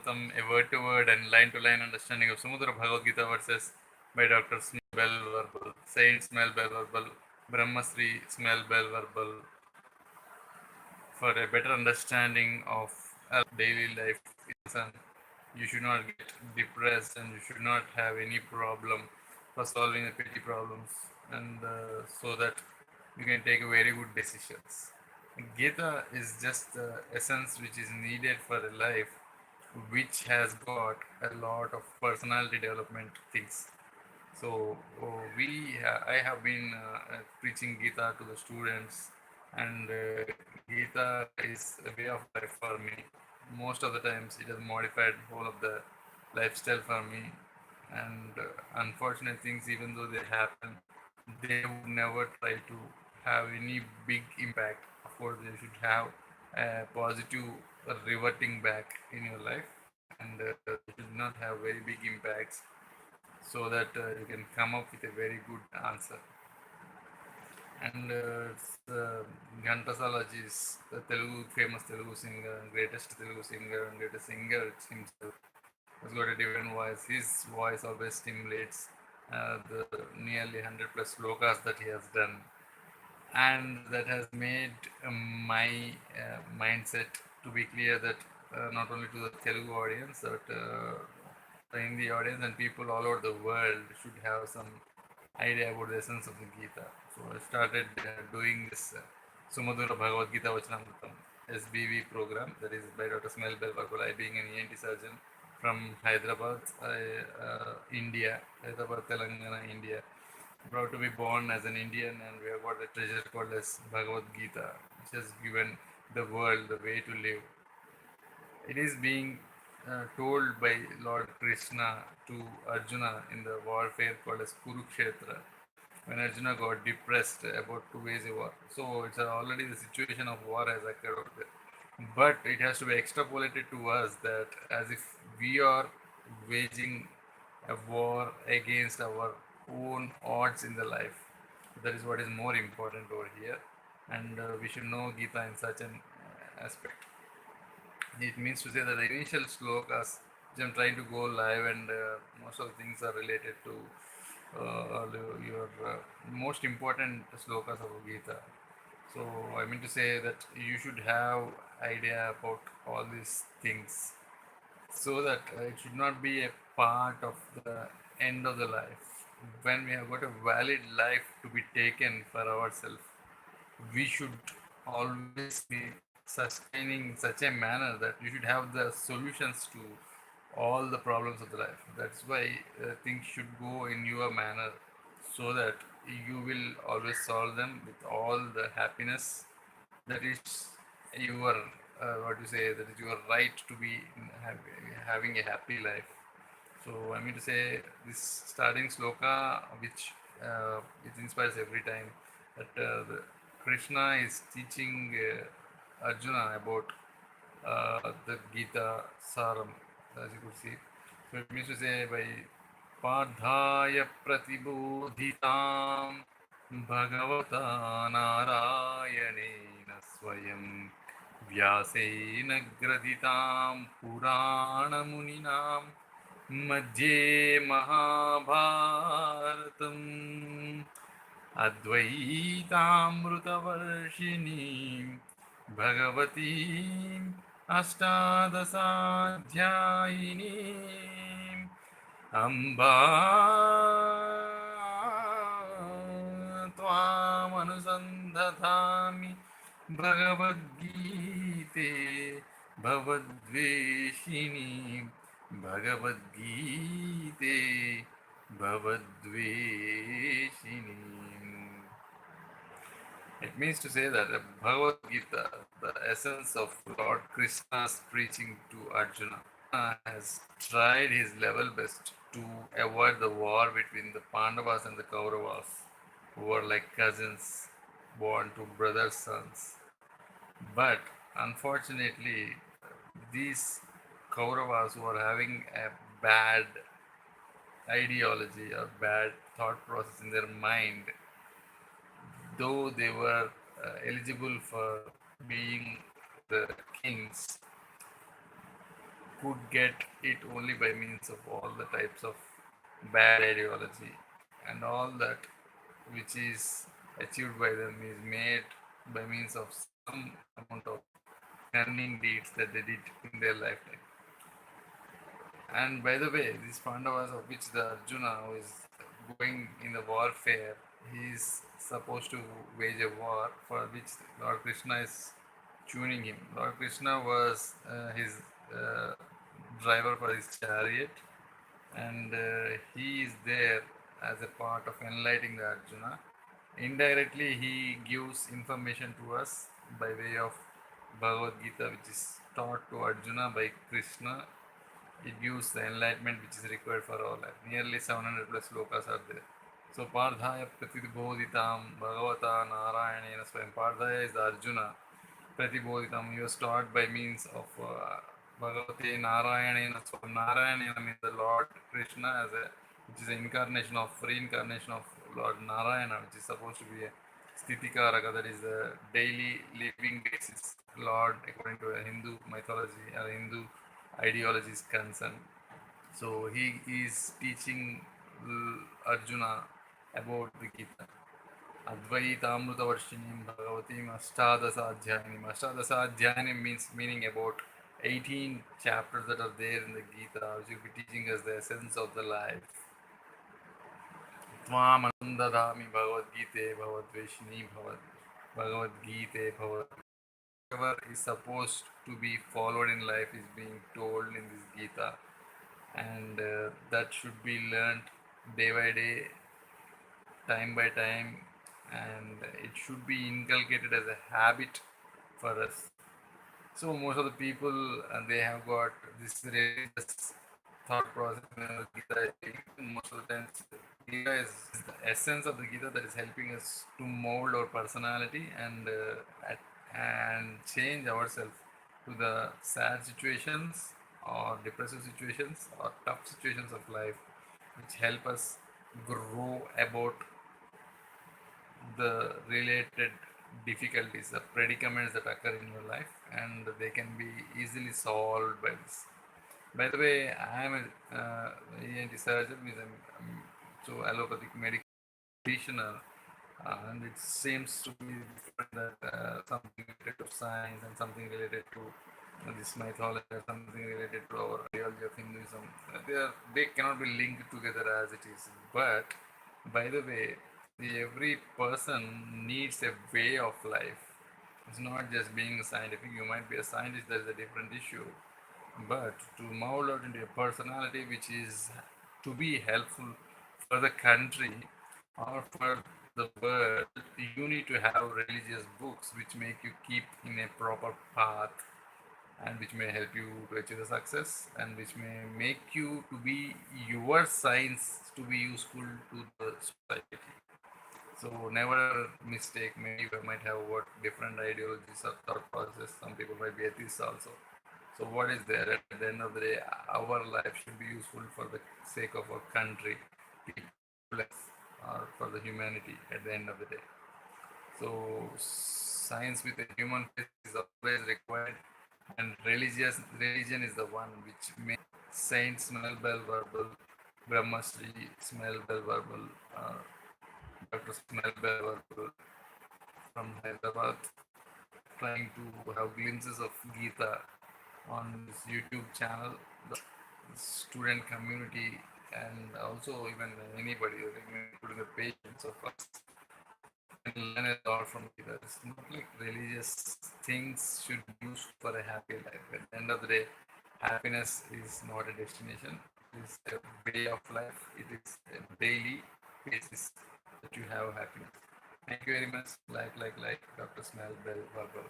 Chitramrtam, a word-to-word and line-to-line understanding of Samudra Bhagavad-Gita verses by Dr. Smell-Bell-Verbal, Saint Smell-Bell-Verbal, Brahmasri Smell-Bell-Verbal, for a better understanding of our daily life. Son, you should not get depressed and you should not have any problem for solving the petty problems, and so that you can take very good decisions. Gita is just the essence which is needed for a life which has got a lot of personality development things. So I have been preaching Gita to the students, and Gita is a way of life for me. Most of the times, it has modified whole of the lifestyle for me. And unfortunate things, even though they happen, they would never try to have any big impact. Of course, they should have a positive reverting back in your life, and they should not have very big impacts, so that you can come up with a very good answer. And Ghantasalaji is the Telugu, famous Telugu singer, greatest Telugu singer, and greatest singer himself. Has got a different voice. His voice always stimulates the nearly 100 plus slokas that he has done, and that has made my mindset to be clear that not only to the Telugu audience, but the Hindi audience and people all over the world should have some idea about the essence of the Gita. So I started doing this Sumadura Bhagavad Gita Vachanamritam SBV program, that is by Dr. Smell-Bell-Verbal. I being an ENT surgeon from Hyderabad, India, Hyderabad, Telangana, India. Proud to be born as an Indian, and we have got a treasure called as Bhagavad Gita, which has given the world the way to live. It is being told by Lord Krishna to Arjuna in the warfare called as Kurukshetra, when Arjuna got depressed about to wage a war. So it's already the situation of war has occurred out there. But it has to be extrapolated to us that as if we are waging a war against our own odds in the life. That is what is more important over here, and we should know Gita in such an aspect. It means to say that the initial slokas, which I'm trying to go live, and most of the things are related to your most important slokas of Gita. So I mean to say that you should have idea about all these things, so that it should not be a part of the end of the life. When we have got a valid life to be taken for ourselves, we should always be sustaining such a manner that you should have the solutions to all the problems of the life. That's why things should go in your manner, so that you will always solve them with all the happiness that is your what you say, that is your right to be having a happy life. So I mean to say, this starting sloka, which it inspires every time, that Krishna is teaching Arjuna about the Gita Saram, as you could see. So it means to say, by Padhaya Pratibodhitam Bhagavata Narayanena Swayam Vyaseena Graditam Purana Muninam Madhye Mahabharatam Advaitaamrutavarshini Bhagavati Ashtadasadhyayini Amba Tvam Anusandhatami Bhagavad-gīte Bhavadveshini Bhagavad-gīte Bhavadveshini. It means to say that Bhagavad Gita, the essence of Lord Krishna's preaching to Arjuna, has tried his level best to avoid the war between the Pandavas and the Kauravas, who were like cousins born to brothers' sons. But unfortunately, these Kauravas who are having a bad ideology or bad thought process in their mind, though they were eligible for being the kings, could get it only by means of all the types of bad ideology, and all that which is achieved by them is made by means of some amount of cunning deeds that they did in their lifetime. And by the way, these Pandavas of which the Arjuna who is going in the warfare, he is supposed to wage a war for which Lord Krishna is tuning him. Lord Krishna was his uh, driver for his chariot, and he is there as a part of enlightening the Arjuna. Indirectly, he gives information to us by way of Bhagavad-Gita, which is taught to Arjuna by Krishna. It gives the enlightenment which is required for all life. Nearly 700 plus slokas are there. So Pardhaya Pratibodhitam Bhagavata Narayanena Swayam. Pardhaya is Arjuna. Pratibodhitam, he was taught by means of Bhagavate Narayanena Swayam. Narayanena means the Lord Krishna as a which is an incarnation of reincarnation of Lord Narayana, which is supposed to be a Stitikaraka, that is the daily living basis Lord according to a Hindu mythology or Hindu ideology is concerned. So he is teaching Arjuna about the Gita. Advaitamrutavarshinim Bhagavatim Ashtadasadhyayanim. Ashtadasadhyayanim means meaning about 18 chapters that are there in the Gita, which will be teaching us the essence of the life. Tvamanandadami Bhagavad-Gita Bhagavad-Veshini Bhagavad-Gita Bhagavad. Whatever is supposed to be followed in life is being told in this Gita, and that should be learnt day by day, time by time, and it should be inculcated as a habit for us. So most of the people they have got this religious thought process in the Gita. I think most of the times Gita is the essence of the Gita that is helping us to mold our personality and change ourselves to the sad situations or depressive situations or tough situations of life, which help us grow about the related difficulties, the predicaments that occur in your life, and they can be easily solved by this. By the way, I am a ENT surgeon, means so allopathic medical practitioner, and it seems to be different that something related to science and something related to this mythology or something related to our ideology of Hinduism, they cannot be linked together as it is. But by the way, every person needs a way of life. It's not just being scientific. You might be a scientist, that's a different issue. But to mold out into a personality which is to be helpful for the country or for the world, you need to have religious books which make you keep in a proper path and which may help you to achieve the success and which may make you to be your science to be useful to the society. So never mistake. Maybe you might have what different ideologies or thought process. Some people might be atheists also. So what is there at the end of the day? Our life should be useful for the sake of our country, people, or for the humanity at the end of the day. So science with a human face is always required, and religion is the one which makes Saint Smell-Bell-Verbal, Brahmasri Smell-Bell-Verbal, Dr. Smell-Bell-Verbal from Hyderabad, trying to have glimpses of Gita on this YouTube channel. The student community and also even anybody, including the patients of us, can learn a lot from Gita. It's not like religious things should be used for a happy life. At the end of the day, happiness is not a destination. It is a way of life. It is a daily basis that you have happiness. Thank you very much. Like Dr. Smell-Bell-Verbal.